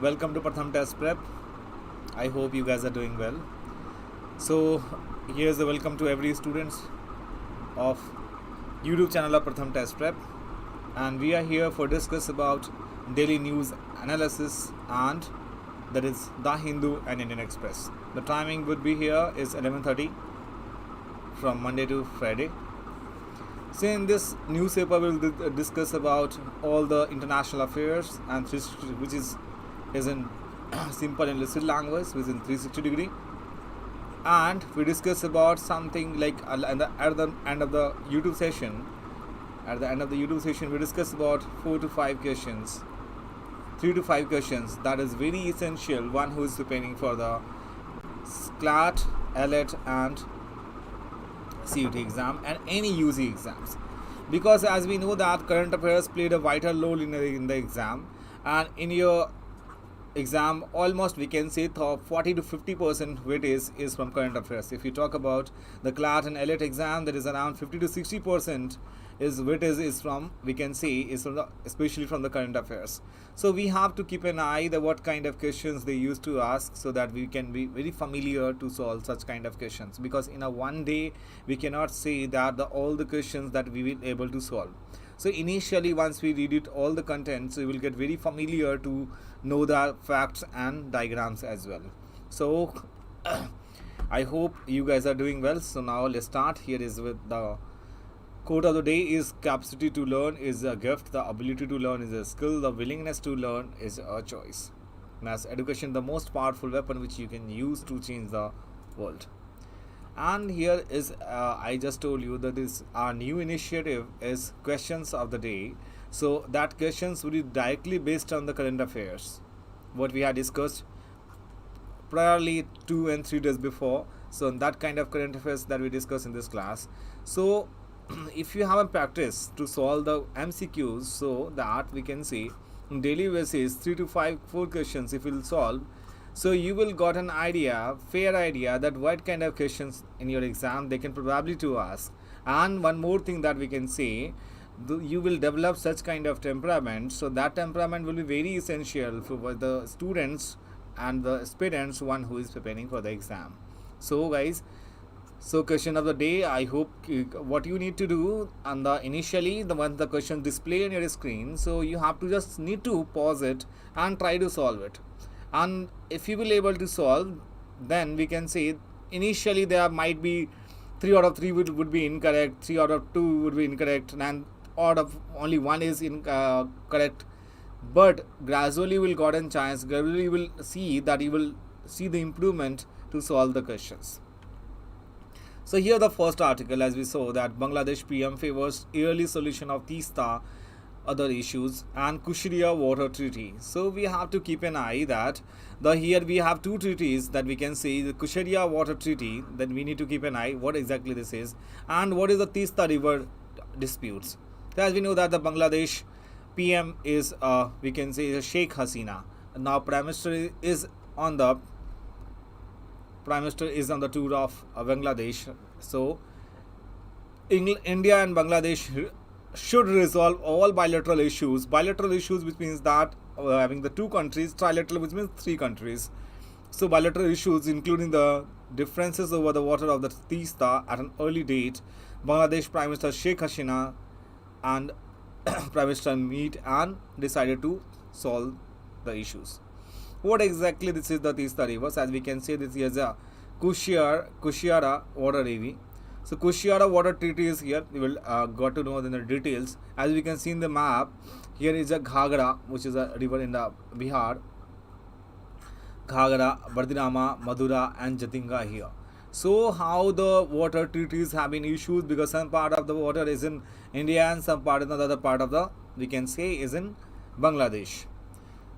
Welcome to PRATHAM Test Prep. I hope you guys are doing well. So here's the welcome to every students of YouTube channel of PRATHAM Test Prep, and we are here for discuss about daily news analysis, and that is The Hindu and Indian Express. The timing would be here is 11:30 from Monday to Friday. So in this newspaper we'll discuss about all the international affairs and which is in simple and listed language within 360 degree, and we discuss about something like at the end of the YouTube session. At the end of the YouTube session, we discuss about 4 to 5 questions, 3 to 5 questions that is very essential. One who is preparing for the CLAT, AILET, and CUET exam and any UG exams, because as we know that current affairs played a vital role in the exam, and in your exam almost we can say 40 to 50% weightage is from current affairs. If you talk about the CLAT and AILET exam, that is around 50 to 60% is weightage is from, we can say, is from the, especially from the current affairs. So we have to keep an eye that what kind of questions they used to ask, so that we can be very familiar to solve such kind of questions, because in a one day we cannot say that all the questions that we will able to solve. So initially once we read it all the contents, we will get very familiar to know the facts and diagrams as well. So I hope you guys are doing well. So now let's start. Here is with the quote of the day is: capacity to learn is a gift, the ability to learn is a skill, the willingness to learn is a choice. Mass education, the most powerful weapon which you can use to change the world. And here is I just told you that this our new initiative is questions of the day. So that questions will be directly based on the current affairs, what we had discussed priorly 2 and 3 days before. So that kind of current affairs that we discussed in this class. So if you have a practice to solve the MCQs, so that we can see on daily basis 3 to 4 questions if you will solve, so you will got an idea, fair idea, that what kind of questions in your exam they can probably to ask. And one more thing that we can say, you will develop such kind of temperament, so that temperament will be very essential for the students and the aspirants, one who is preparing for the exam. So guys, so question of the day, I hope what you need to do, and initially once the question display on your screen, so you have to just need to pause it and try to solve it. And if you will able to solve, then we can say initially there might be 3 out of 3 would be incorrect, 3 out of 2 would be incorrect, and out of only 1 is correct. But gradually will got a chance, gradually will see that you will see the improvement to solve the questions. So here the first article, as we saw that Bangladesh PM favors early solution of Teesta other issues and Kushiria Water Treaty. So we have to keep an eye that here we have 2 treaties that we can say, the Kushiria Water Treaty, that we need to keep an eye what exactly this is, and what is the Teesta River disputes. So as we know that the Bangladesh PM is we can say Sheikh Hasina. Now Prime Minister is on the tour of Bangladesh. So India and Bangladesh should resolve all bilateral issues. Bilateral issues, which means that having the 2 countries. Trilateral, which means 3 countries. So bilateral issues including the differences over the water of the Teesta at an early date. Bangladesh Prime Minister Sheikh Hasina and Prime Minister meet and decided to solve the issues. What exactly this is the Teesta River? As we can say, this is a Kushiara Water Treaty. So Kushiara Water Treaty is here. We will got to know in the details. As we can see in the map, here is a Ghagra, which is a river in the Bihar. Ghagra, Bardinama, Madura, and Jatinga here. So how the water treaties have been issued, because some part of the water is in India and some part in the other part of the, we can say, is in Bangladesh.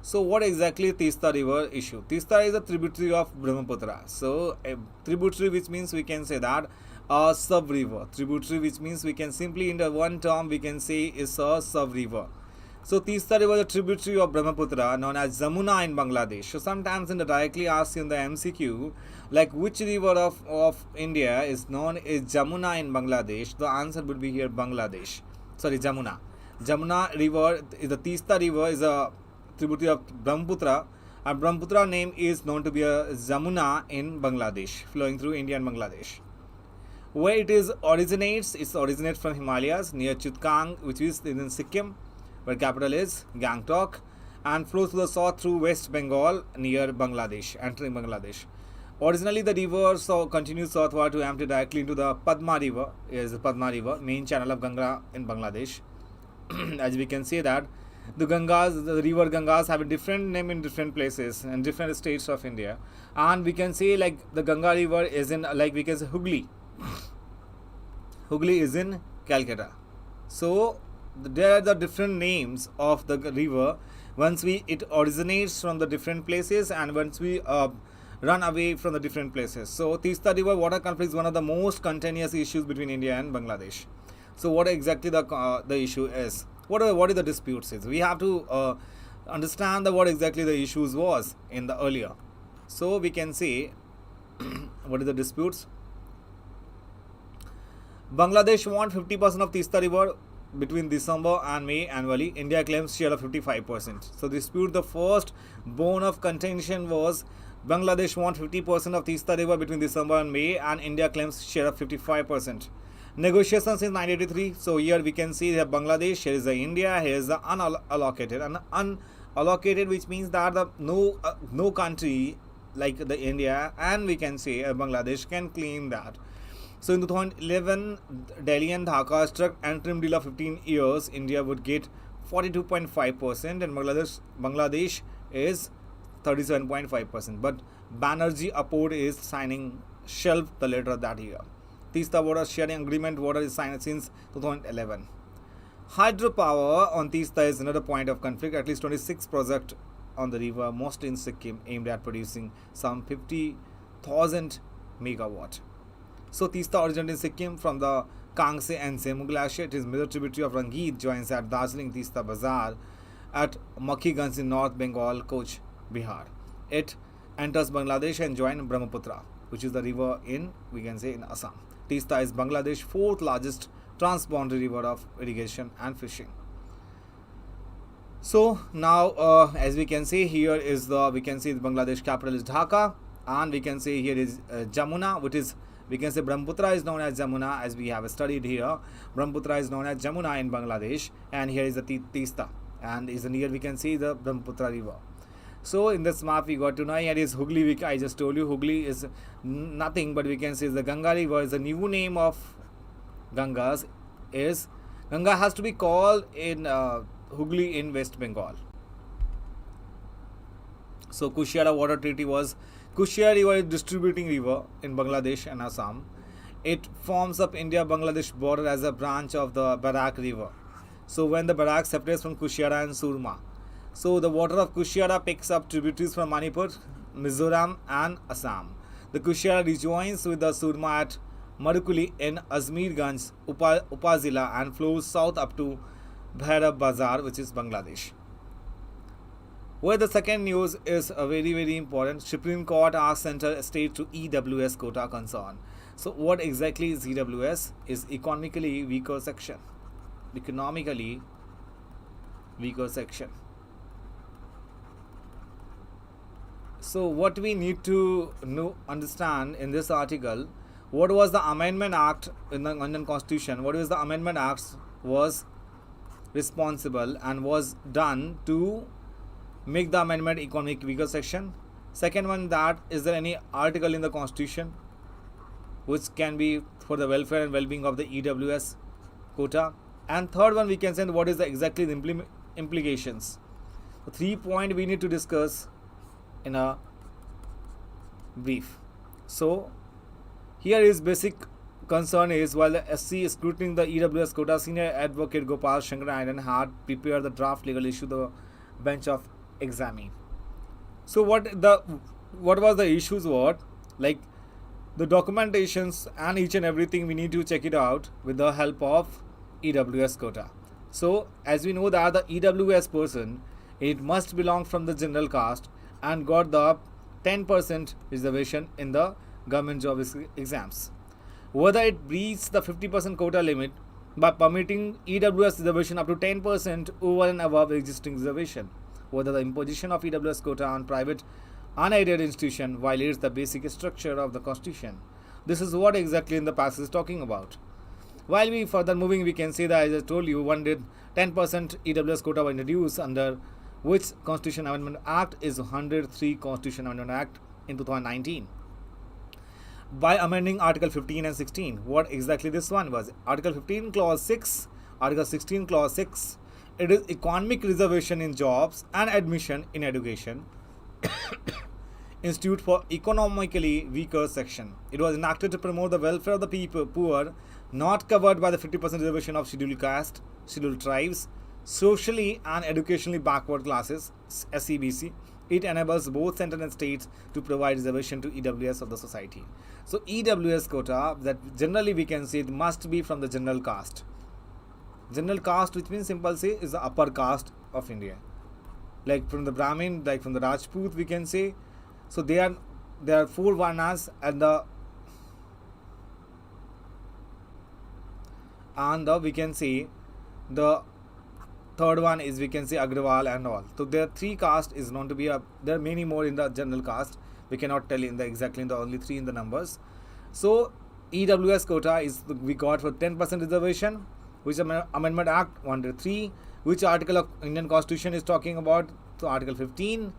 So what exactly Teesta River issue? Teesta is a tributary of Brahmaputra. So a tributary, which means we can say that a sub river. Tributary, which means we can simply in the one term we can say is a sub river. So Teesta River is a tributary of Brahmaputra known as Jamuna in Bangladesh. So sometimes in the directly asked in the MCQ, like which river of India is known as Jamuna in Bangladesh, the answer would be here Bangladesh. Sorry, Jamuna. Jamuna river is the Teesta river is a tributary of Brahmaputra, And Brahmaputra name is known to be a Jamuna in Bangladesh, flowing through India and Bangladesh. Where it originates from Himalayas near Chittagong, which is in Sikkim, where capital is Gangtok, and flows to the south through West Bengal near Bangladesh, entering Bangladesh. Originally, the river continues southward to empty directly into the Padma River, main channel of Ganga in Bangladesh. As we can see that the river Gangas have a different name in different places and different states of India, and we can say like the Ganga river is in, like we can say, Hooghly is in Calcutta. So there are the different names of the river once it originates from the different places and once we run away from the different places. So Teesta River water conflict is one of the most continuous issues between India and Bangladesh. So what exactly the issue is? What are the disputes is? We have to understand what exactly the issues was in the earlier. So we can see what is the disputes. Bangladesh want 50% of Teesta River between December and May annually. India claims share of 55%. So dispute, the first bone of contention was Bangladesh want 50% of Teesta River between December and May, and India claims share of 55%. Negotiations in 1983. So here we can see that Bangladesh, here is the India, here is the unallocated. And unallocated, which means that no country like the India and we can say Bangladesh can claim that. So in 2011, Delhi and Dhaka struck interim deal of 15 years. India would get 42.5% and Bangladesh is 37.5%. But Banerjee Apport is shelved the later that year. Teesta water sharing agreement is signed since 2011. Hydropower on Teesta is another point of conflict. At least 26 projects on the river, mostly in Sikkim, aimed at producing some 50,000 megawatt. So Teesta originated in Sikkim from the Kangse and Semu glacier. It is major tributary of Rangit, joins at Darjeeling Teesta Bazaar at Makhiganj in North Bengal, Coach, Bihar. It enters Bangladesh and joins Brahmaputra, which is the river in, we can say, in Assam. Teesta is Bangladesh's fourth largest transboundary river of irrigation and fishing. So now, as we can see, here is the Bangladesh capital is Dhaka, and we can say here is Jamuna, which is, we can say Brahmaputra is known as Jamuna, as we have studied here. Brahmaputra is known as Jamuna in Bangladesh, and here is the Teesta, and is near, we can see, the Brahmaputra river. So in this map we got to know here is Hooghly. I just told you Hooghly is nothing but we can say the Ganga river is the new name of Gangas. Is Ganga has to be called in Hooghly in West Bengal. So Kushiara water treaty was, Kushiara river is distributing river in Bangladesh and Assam. It forms up India-Bangladesh border as a branch of the Barak river. So when the Barak separates from Kushiara and Surma, so the water of Kushiara picks up tributaries from Manipur, Mizoram and Assam. The Kushiara rejoins with the Surma at Marukuli in Azmirganj, Upazila, and flows south up to Bhairab Bazar, which is Bangladesh. Where the second news is very, very important. Supreme Court asks Central State to EWS quota concern. So what exactly is EWS? Is economically weaker section. Economically weaker section. So what we need to understand in this article, what was the Amendment Act in the Indian Constitution? What is the Amendment Act was responsible and was done to make the amendment economic weaker section? Second one, that is there any article in the Constitution which can be for the welfare and well-being of the EWS quota? And third one, we can say what is the exactly the implications. The 3 points we need to discuss in a brief. So here is basic concern is, while the SC is scrutinizing the EWS quota, senior advocate Gopal Shankar Iron had prepared the draft legal issue the bench of examine. So what was the issues? What, like the documentations and each and everything we need to check it out with the help of EWS quota. So as we know that the EWS person, it must belong from the general caste and got the 10% reservation in the government job exams. Whether it breaches the 50% quota limit by permitting EWS reservation up to 10% over and above existing reservation. whether the imposition of EWS quota on private unaided institution violates the basic structure of the Constitution. This is what exactly in the passage is talking about. While we further moving, we can say that, as I told you, 10% EWS quota was introduced, under which Constitution Amendment Act is 103 Constitution Amendment Act in 2019. By amending Article 15 and 16. What exactly this one was? Article 15 Clause 6, Article 16 Clause 6. It is economic reservation in jobs and admission in education. Institute for economically weaker section. It was enacted to promote the welfare of the people poor not covered by the 50% reservation of scheduled caste, scheduled tribes, socially and educationally backward classes, SEBC. It enables both central and states to provide reservation to EWS of the society. So EWS quota, that generally we can say it must be from the general caste. General caste, which means simple say is the upper caste of India. Like from the Brahmin, like from the Rajput, we can say. So there are 4 Varnas and we can say the third one is, we can say, Agrawal and all. So there are 3 caste is known to be there are many more in the general caste. We cannot tell in the exactly in the only 3 in the numbers. So EWS quota is we got for 10% reservation, which Amendment Act 103, which article of Indian Constitution is talking about. So Article 15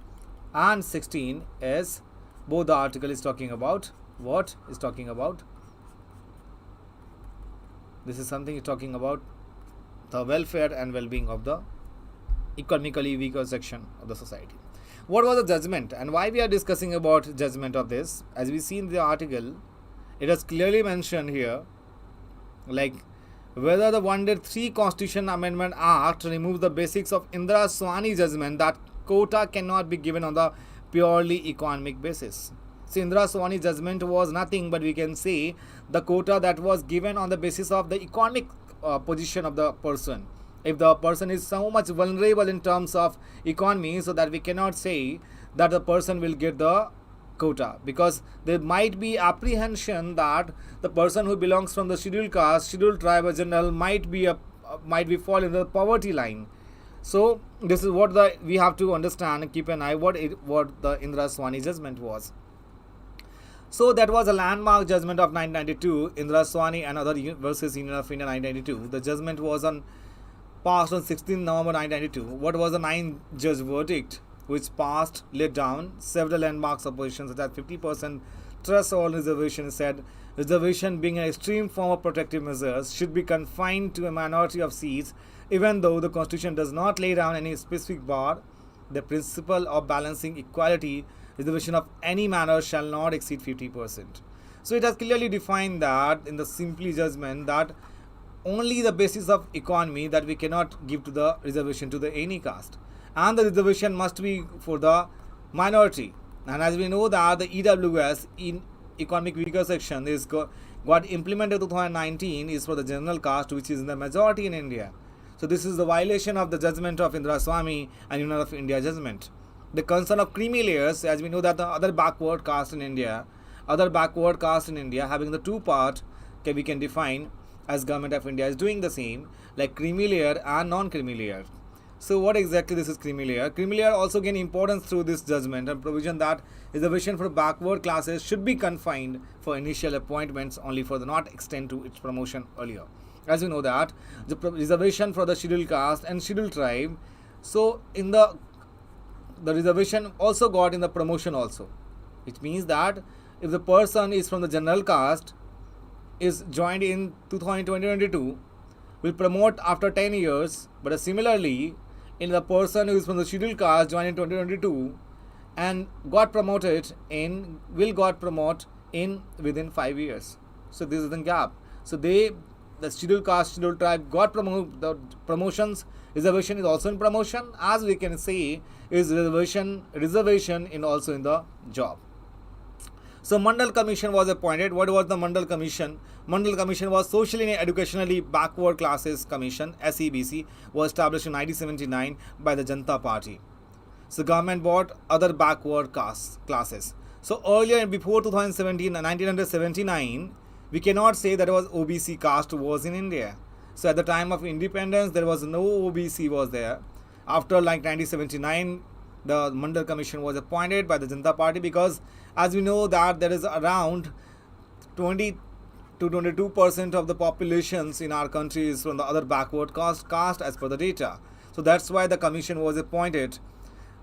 and 16 is, both the article is talking about what is talking about. This is something is talking about the welfare and well-being of the economically weaker section of the society. What was the judgment and why we are discussing about judgment of this? As we see in the article, it is clearly mentioned here, like whether the 103 Constitution Amendment Act removes the basics of Indira Swani judgment that quota cannot be given on the purely economic basis. So Indira Swani judgment was nothing but, we can say, the quota that was given on the basis of the economic position of the person. If the person is so much vulnerable in terms of economy, so that we cannot say that the person will get the quota, because there might be apprehension that the person who belongs from the scheduled caste, scheduled tribe or general might be fall in the poverty line. So this is what we have to understand and keep an eye what the Indira Swani judgment was. So that was a landmark judgment of 1992, Indira Swani and other versus Union of India 1992. The judgment was passed on 16 November 1992. What was the 9-judge verdict which passed, laid down several landmarks of positions such as 50% threshold reservation, said reservation being an extreme form of protective measures should be confined to a minority of seats, even though the Constitution does not lay down any specific bar. The principle of balancing equality, reservation of any manner shall not exceed 50%. So it has clearly defined that in the simply judgment that only the basis of economy that we cannot give to the reservation to the any caste, and the reservation must be for the minority. And as we know that the EWS in economic weaker section is got implemented in 2019 is for the general caste, which is in the majority in India. So this is the violation of the judgment of Indira Swami and Union of India judgment. The concern of creamy layers, as we know that the other backward caste in India having the 2 part, we can define as Government of India is doing the same, like creamy layer and non-creamy layer. So what exactly this is creamy layer? Creamy layer also gain importance through this judgment and provision that reservation for backward classes should be confined for initial appointments only, for the not extend to its promotion earlier. As we know that the reservation for the scheduled caste and scheduled tribe, so in the reservation also got in the promotion also, which means that if the person is from the general caste is joined in 2022, will promote after 10 years, but similarly in the person who is from the scheduled caste joined in 2022 and got promoted in within 5 years. So this is the gap. So the scheduled caste, scheduled tribe got the promotions. Reservation is also in promotion, as we can say is reservation in also in the job. So Mandala Commission was appointed. What was the Mandala Commission? Mandala Commission was Socially and Educationally Backward Classes Commission, SEBC, was established in 1979 by the Janata Party. So government bought other backward classes. So earlier, before 2017 and 1979, we cannot say that it was OBC caste was in India. So at the time of independence, there was no OBC was there. after like 1979, the Mandala Commission was appointed by the Janata Party, because as we know that there is around 20 to 22% of the populations in our country is from the other backward caste as per the data. So that's why the commission was appointed,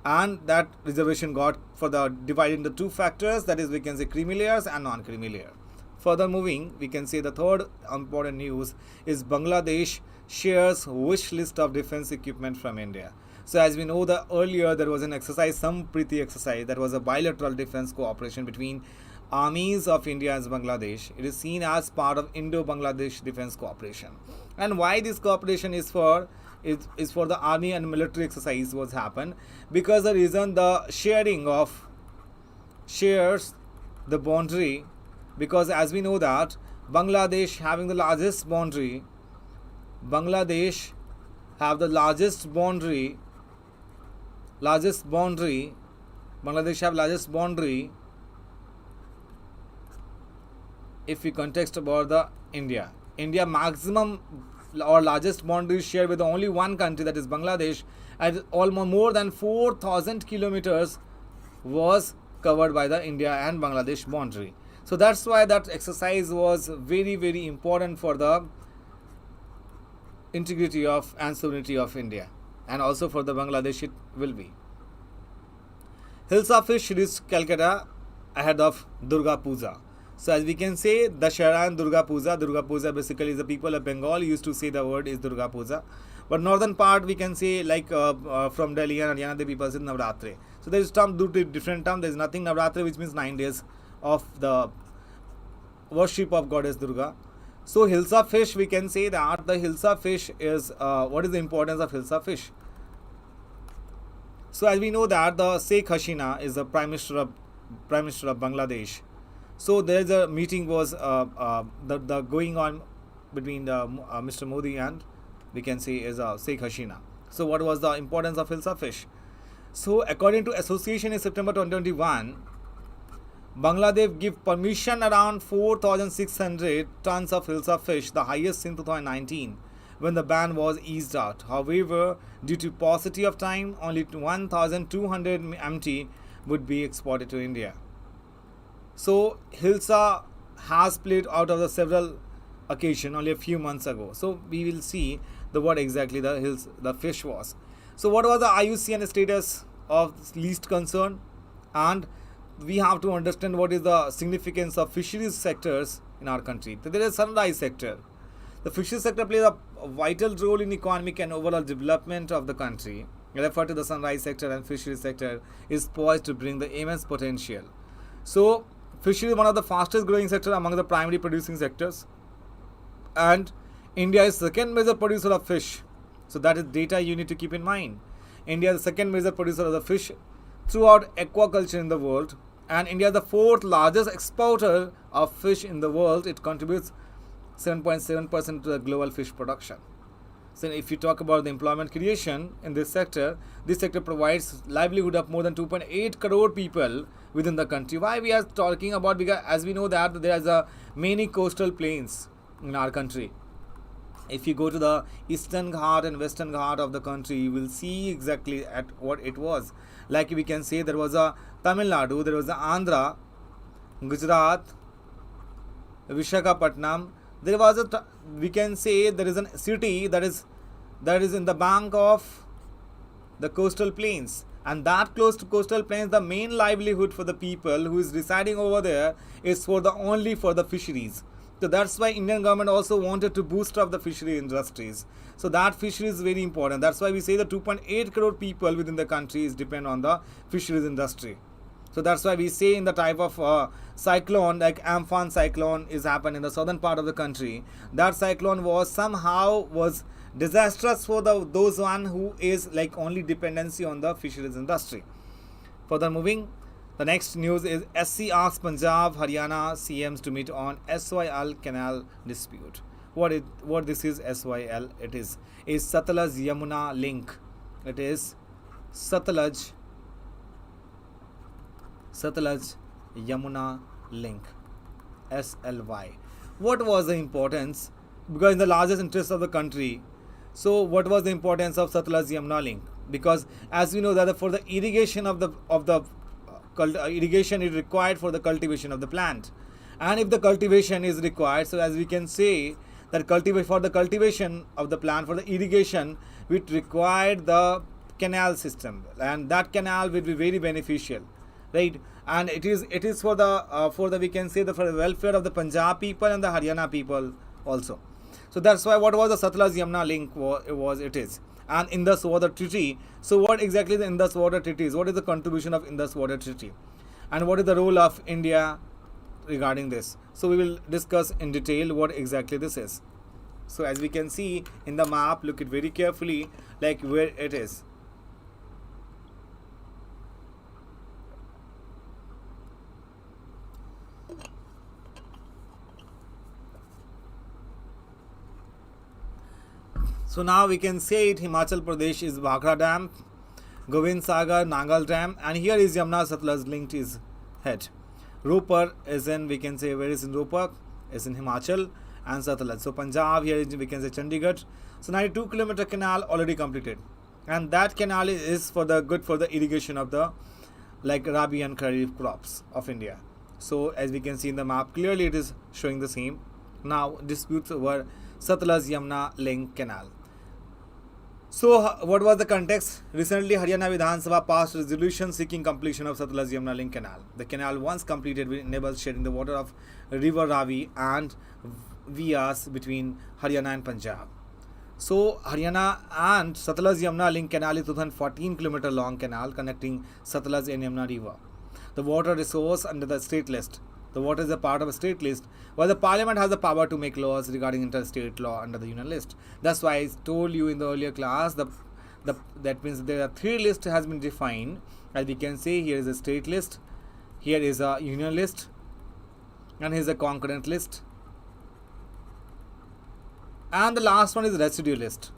and that reservation got for the divided into two factors, that is we can say creamy layers and non-creamy layer. Further moving, we can say the third important news is Bangladesh shares wish list of defense equipment from India. So as we know, the earlier there was an exercise, Sampriti exercise, that was a bilateral defense cooperation between armies of India and Bangladesh. It is seen as part of Indo-Bangladesh defense cooperation. And why this cooperation is for the army and military exercise was happened, because the reason the shares the boundary, because as we know that Bangladesh having the largest boundary, Bangladesh have the largest boundary, Bangladesh have largest boundary if we context about the India maximum or largest boundary shared with only one country, that is Bangladesh, and almost more than 4,000 kilometers was covered by the India and Bangladesh boundary. So that's why that exercise was very, very important for the integrity of and sovereignty of India, and also for the Bangladesh it will be. Hilsa Fish reached Calcutta ahead of Durga Puja. So as we can say, Dashara and Durga Puja basically is the people of Bengal used to say the word is Durga Puja. But northern part we can say like from Delhi and Haryana, the people say Navratri. So there is different term. There is nothing Navratri, which means 9 days of the worship of goddess Durga. So Hilsa fish, we can say that the Hilsa fish is what is the importance of Hilsa fish? So as we know that the Sheikh Hasina is the Prime Minister of Bangladesh. So there is a meeting was the going on between Mr. Modi and we can say is Sheikh Hasina. So what was the importance of Hilsa fish? So according to association in September 2021, Bangladesh give permission around 4,600 tons of Hilsa fish, the highest since 2019, when the ban was eased out. However, due to paucity of time, only 1,200 MT would be exported to India. So Hilsa has played out of the several occasions only a few months ago. So we will see what exactly the fish was. So what was the IUCN status of least concern, and we have to understand what is the significance of fisheries sectors in our country. So there is sunrise sector. The fisheries sector plays a vital role in economic and overall development of the country. Refer to the sunrise sector and fisheries sector is poised to bring the immense potential. So fishery is one of the fastest growing sector among the primary producing sectors, and India is second major producer of fish. So that is data you need to keep in mind. India is the second major producer of the fish throughout aquaculture in the world, and India is the fourth largest exporter of fish in the world. It contributes 7.7% to the global fish production. So if you talk about the employment creation in this sector provides livelihood of more than 2.8 crore people within the country. Why we are talking about? Because as we know that there is many coastal plains in our country. If you go to the eastern Ghat and western Ghat of the country, you will see exactly at what it was. Like we can say there was a Tamil Nadu, there was a Andhra, Gujarat, Visakhapatnam. There was we can say there is a city that is in the bank of the coastal plains, and that close to coastal plains, the main livelihood for the people who is residing over there is only for the fisheries. So that's why Indian government also wanted to boost up the fishery industries. So that fishery is very important. That's why we say the 2.8 crore people within the country is depend on the fisheries industry. So that's why we say in the type of cyclone, like Amphan cyclone is happened in the southern part of the country. That cyclone was disastrous for those one who is like only dependency on the fisheries industry. Further moving, the next news is SC asks Punjab, Haryana CMs to meet on SYL Canal dispute. What this is SYL? It is Satluj Yamuna link. It is Satluj Yamuna link, SLY. What was the importance? Because in the largest interest of the country. So what was the importance of Satluj Yamuna link? because as we know that for the irrigation of the irrigation is required for the cultivation of the plant, and if the cultivation is required, so as we can say that for the cultivation of the plant, for the irrigation, we required the canal system, and that canal will be very beneficial, right? And it is for the we can say for the welfare of the Punjab people and the Haryana people also. So that's why what was the Satluj Yamuna link it is, and Indus Water Treaty. So what exactly the Indus Water Treaty is? What is the contribution of Indus Water Treaty, and what is the role of India regarding this? So we will discuss in detail what exactly this is. So as we can see in the map, look it very carefully, like where it is. So now we can say it, Himachal Pradesh is Bhakra Dam, Govind Sagar, Nangal Dam, and here is Yamuna Satluj linked is head. Ropar is in, we can say, where is in Ropar? Is in Himachal, and Satluj. So Punjab, here is, we can say, Chandigarh. So 92-kilometer canal already completed, and that canal is for the good for the irrigation of the like Rabi and Kharif crops of India. So as we can see in the map, clearly it is showing the same. Now disputes over Satluj Yamuna link canal. So what was the context? Recently, Haryana Vidhan Sabha passed resolution seeking completion of Satluj Yamuna link canal. The canal, once completed, will enable sharing the water of river Ravi and Vyas between Haryana and Punjab. So Haryana and Satluj Yamuna link canal is 214-kilometer long canal connecting Satluj and Yamuna river. The water resource under the state list. The water is a part of a state list, while the parliament has the power to make laws regarding interstate law under the union list. That's why I told you in the earlier class, that means there are three lists has been defined. As we can say, here is a state list, here is a union list, and here is a concurrent list, and the last one is residue list.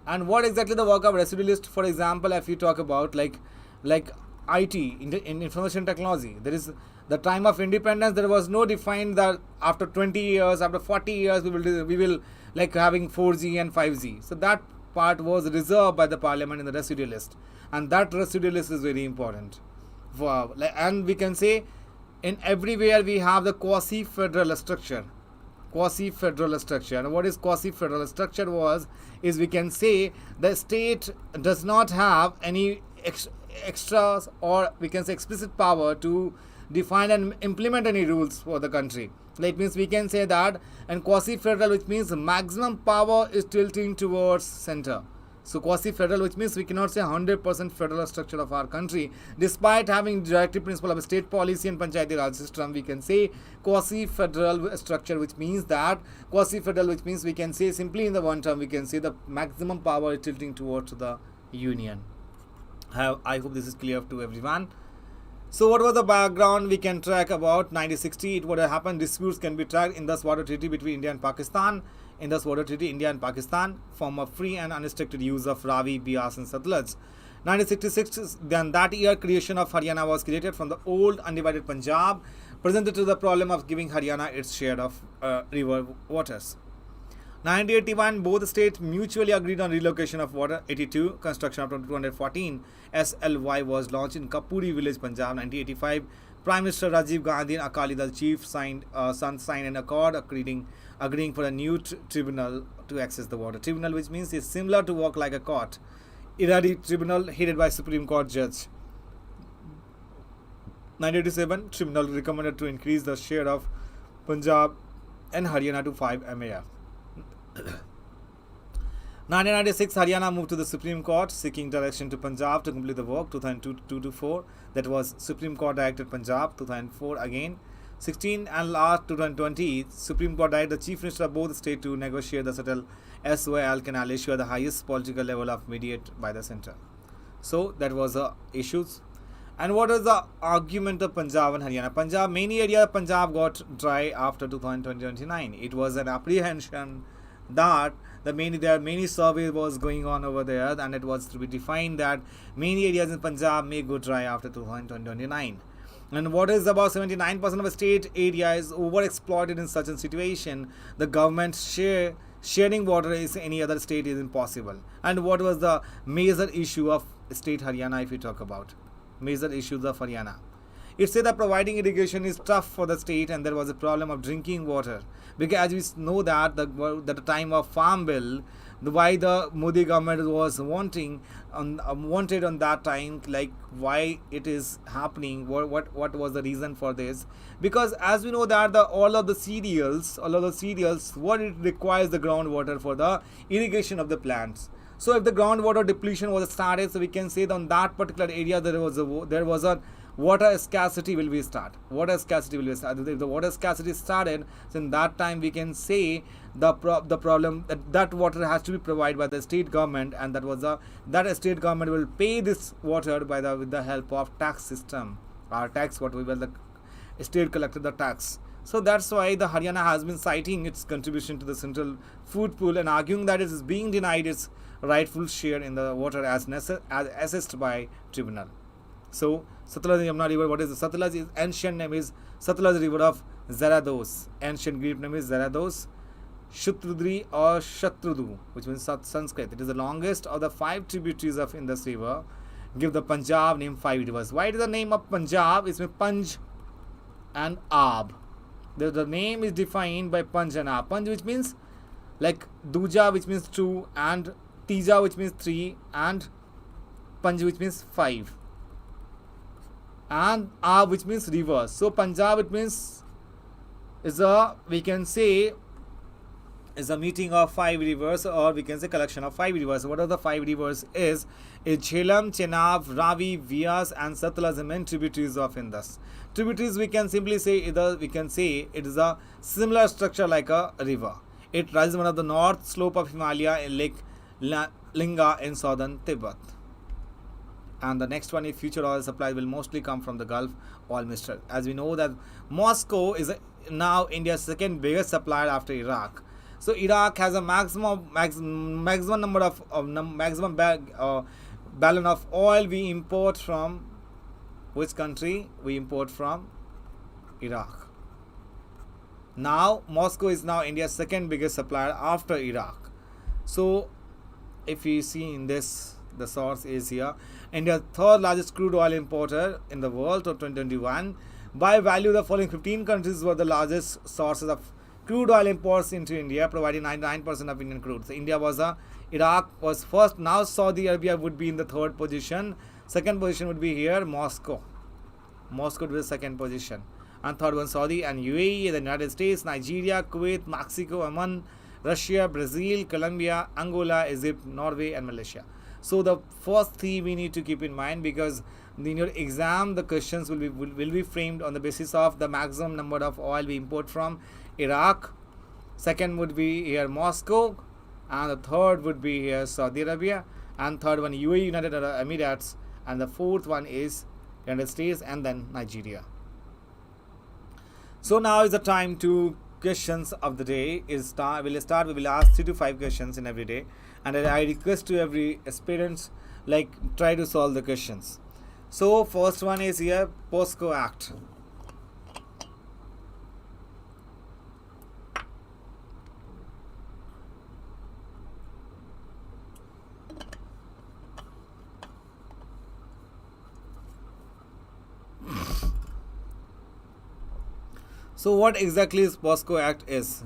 And what exactly the work of residue list? For example, if you talk about like IT in information technology, there is the time of independence, there was no defined that after 20 years, after 40 years, we will like having 4G and 5G. So that part was reserved by the parliament in the residue list, and that residue list is very important. And we can say in everywhere we have the quasi-federal structure. Quasi-federal structure. And what is quasi-federal structure is we can say the state does not have any extras, or we can say explicit power to define and implement any rules for the country. That means we can say that, and quasi-federal, which means maximum power is tilting towards center. So quasi-federal, which means we cannot say 100% federal structure of our country, despite having directive principle of state policy and Panchayati Raj system. We can say quasi-federal structure, which means we can say simply in the one term, we can say the maximum power is tilting towards the union. I hope this is clear to everyone. So what was the background? We can track about 1960. It would have happened. Disputes can be tracked in Indus Water Treaty between India and Pakistan. Indus Water Treaty, India and Pakistan form a free and unrestricted use of Ravi, Bias and Satluj. 1966, then that year, creation of Haryana was created from the old undivided Punjab, presented to the problem of giving Haryana its share of river waters. 1981, both states mutually agreed on relocation of water. 82, construction of 214 SLY was launched in Kapuri village, Punjab. 1985, Prime Minister Rajiv Gandhi and Akali Dal chief signed an accord agreeing for a new tribunal to access the water. Tribunal, which means is similar to work like a court. Iradi tribunal headed by Supreme Court judge. 1987, tribunal recommended to increase the share of Punjab and Haryana to 5 MAF. 1996, Haryana moved to the Supreme Court seeking direction to Punjab to complete the work. 2002-4, that was Supreme Court directed Punjab. 2004 again. 16 and last 2020, Supreme Court directed the Chief Minister of both states to negotiate the settle SOL Canal issue at the highest political level of mediate by the centre. So that was the issues. And what is the argument of Punjab and Haryana? Punjab, many areas of Punjab got dry after 2029. It was an apprehension that there are many surveys was going on over there, and it was to be defined that many areas in Punjab may go dry after 2029. And what is about 79% of the state area is overexploited in such a situation. The government's share sharing water is any other state is impossible. And what was the major issue of state Haryana, if we talk about major issues of Haryana? It said that providing irrigation is tough for the state, and there was a problem of drinking water, because as we know that the time of Farm Bill, why the Modi government was wanted on that time, like why it is happening, what was the reason for this? Because as we know that all of the cereals, what it requires the groundwater for the irrigation of the plants. So if the groundwater depletion was started, so we can say that on that particular area there was a water scarcity will be start. If the water scarcity started, so in that time we can say the problem that water has to be provided by the state government, and that state government will pay this water with the help of tax system, or tax, what we will the state collected the tax. So that's why the Haryana has been citing its contribution to the central food pool and arguing that it is being denied its rightful share in the water as assessed by tribunal. So Satluj and Yamuna river, what is the Satluj? Is ancient name is Satluj river of Zarados. Ancient Greek name is Zarados. Shutrudri or Shatrudu, which means Sanskrit. It is the longest of the 5 tributaries of Indus river. Give the Punjab name 5 rivers. Why is the name of Punjab? It's with Panj and Ab. The name is defined by Panj and Ab. Panj, which means like Duja, which means 2, and Tija, which means 3, and Panj, which means 5. And Ab, which means river. So Punjab, it means is a meeting of 5 rivers, or we can say collection of 5 rivers. What are the 5 rivers? Is Jhelum, Chenab, Ravi, Vyas, and Satluj, the main tributaries of Indus. Tributaries, we can simply say it is a similar structure like a river. It rises one of the north slope of Himalaya in Lake Linga in southern Tibet. And the next one is future oil supply will mostly come from the Gulf oil ministry. As we know that Moscow is now India's second biggest supplier after Iraq. So Iraq has a maximum number of gallon of oil we import from which country? We import from Iraq. Now Moscow is now India's second biggest supplier after Iraq. So if you see in this, the source is here. India's third largest crude oil importer in the world of 2021. By value, the following 15 countries were the largest sources of crude oil imports into India, providing 99% of Indian crude. So Iraq was first. Now Saudi Arabia would be in the third position. Second position would be here Moscow. Moscow would be the second position. And third one Saudi and UAE, the United States, Nigeria, Kuwait, Mexico, Oman, Russia, Brazil, Colombia, Angola, Egypt, Norway, and Malaysia. So the first 3 we need to keep in mind, because in your exam the questions will be framed on the basis of the maximum number of oil we import from Iraq. Second would be here Moscow, and the third would be here Saudi Arabia, and third one UAE, United Arab Emirates, and the fourth one is United States, and then Nigeria. So now is the time to questions of the day. We will ask 3 to 5 questions in every day, and I request to every aspirant try to solve the questions. So first one is here POSCO Act. So what exactly is POSCO Act is?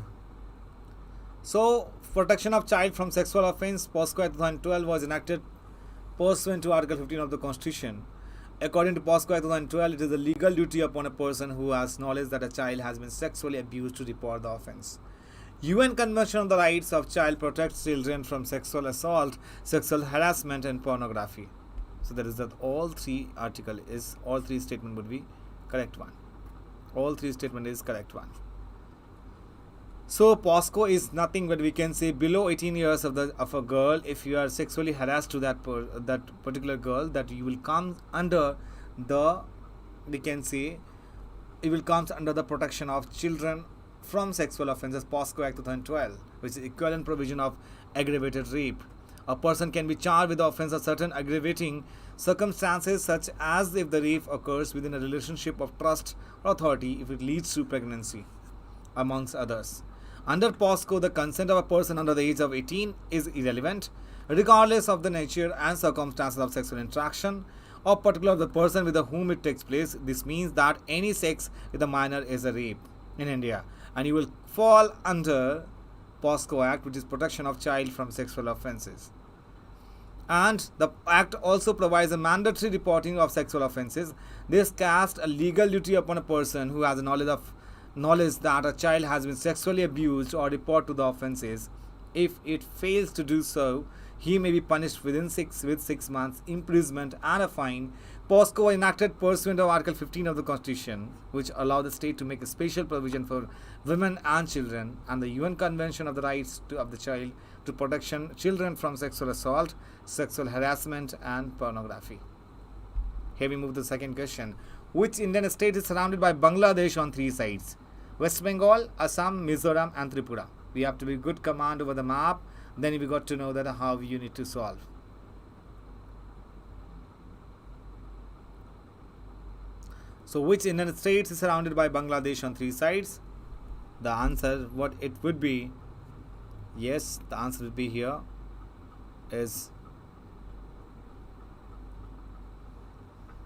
So protection of child from sexual offence, POSCO Act 2012 was enacted pursuant to Article 15 of the Constitution. According to POSCO Act 2012, it is a legal duty upon a person who has knowledge that a child has been sexually abused to report the offence. UN Convention on the Rights of Child protects children from sexual assault, sexual harassment, and pornography. So that is that all 3 statement would be correct one. All 3 statement is correct one. So POSCO is nothing but we can say below 18 years of a girl. If you are sexually harassed to that particular girl, that you will come under the protection of children from sexual offences, POSCO Act 2012, which is equivalent provision of aggravated rape. A person can be charged with the offence of certain aggravating circumstances, such as if the rape occurs within a relationship of trust or authority, if it leads to pregnancy, amongst others. Under POSCO, the consent of a person under the age of 18 is irrelevant, regardless of the nature and circumstances of sexual interaction, or particular of the person with whom it takes place. This means that any sex with a minor is a rape in India, and you will fall under POSCO Act, which is Protection of Child from Sexual Offences. And the Act also provides a mandatory reporting of sexual offences. This casts a legal duty upon a person who has a knowledge that a child has been sexually abused or report to the offences. If it fails to do so, he may be punished with 6 months imprisonment and a fine. POSCO was enacted pursuant of Article 15 of the Constitution, which allow the state to make a special provision for women and children, and the UN Convention of the Rights of the Child to protection children from sexual assault, sexual harassment and pornography. Here we move to the second question. Which Indian state is surrounded by Bangladesh on 3 sides? West Bengal, Assam, Mizoram and Tripura. We have to be good command over the map. Then we got to know that how you need to solve. So which Indian state is surrounded by Bangladesh on 3 sides? The answer, what it would be, yes, the answer would be here is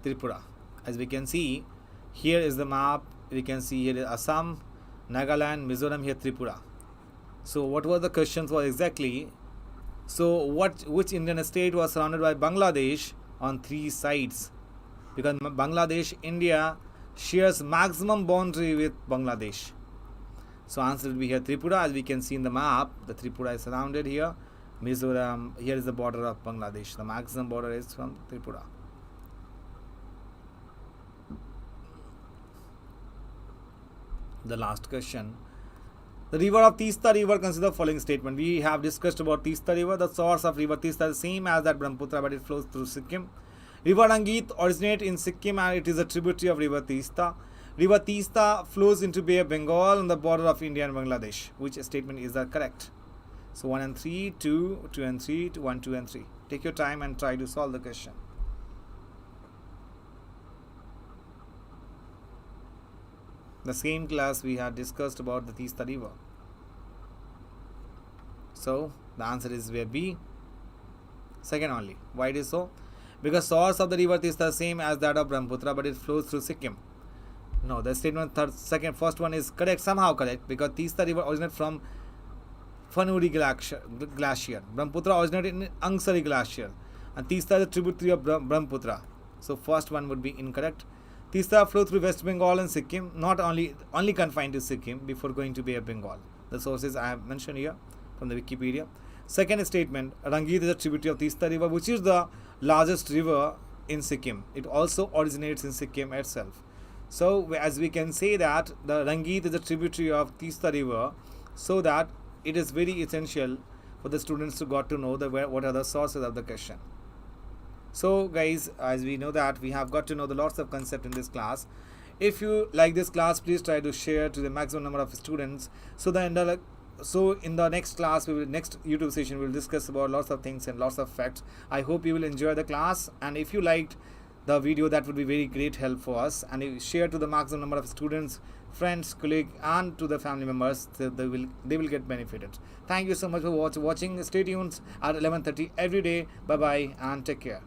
Tripura. As we can see, here is the map. We can see here is Assam, Nagaland, Mizoram, here Tripura. So what were the questions was exactly? So which Indian state was surrounded by Bangladesh on 3 sides? Because Bangladesh, India shares maximum boundary with Bangladesh. So answer will be here Tripura. As we can see in the map, the Tripura is surrounded here. Mizoram, here is the border of Bangladesh. The maximum border is from Tripura. The last question. The river of Teesta river consider the following statement. We have discussed about Teesta river. The source of river Teesta is the same as that Brahmaputra, but it flows through Sikkim. River Rangit originates in Sikkim and it is a tributary of river Teesta. River Teesta flows into Bay of Bengal on the border of India and Bangladesh. Which statement is correct? So 1 and 3, 2, 2 and 3, 1, 2 and 3. Take your time and try to solve the question. The same class we had discussed about the Teesta river. So the answer is where B, second only. Why it is so? Because source of the river Teesta is the same as that of Brahmaputra, but it flows through Sikkim. No, the statement first one is correct, somehow correct, because Teesta river originates from Fanuri glacier. Brahmaputra originated in Angsari glacier, and Teesta is a tributary of Brahmaputra. So first one would be incorrect. Teesta flow through West Bengal and Sikkim, not only confined to Sikkim before going to Bay of Bengal. The sources I have mentioned here from the Wikipedia. Second statement, Rangit is a tributary of Teesta river, which is the largest river in Sikkim. It also originates in Sikkim itself. So as we can say that the Rangit is a tributary of Teesta river, so that it is very essential for the students to got to know what are the sources of the question. So guys, as we know that we have got to know the lots of concept in this class. If you like this class, please try to share to the maximum number of students. So in the next class, next YouTube session, we will discuss about lots of things and lots of facts. I hope you will enjoy the class, and if you liked the video, that would be very great help for us. And if you share to the maximum number of students, friends, colleagues, and to the family members, they will get benefited. Thank you so much for watching. Stay tuned at 11:30 every day. Bye bye and take care.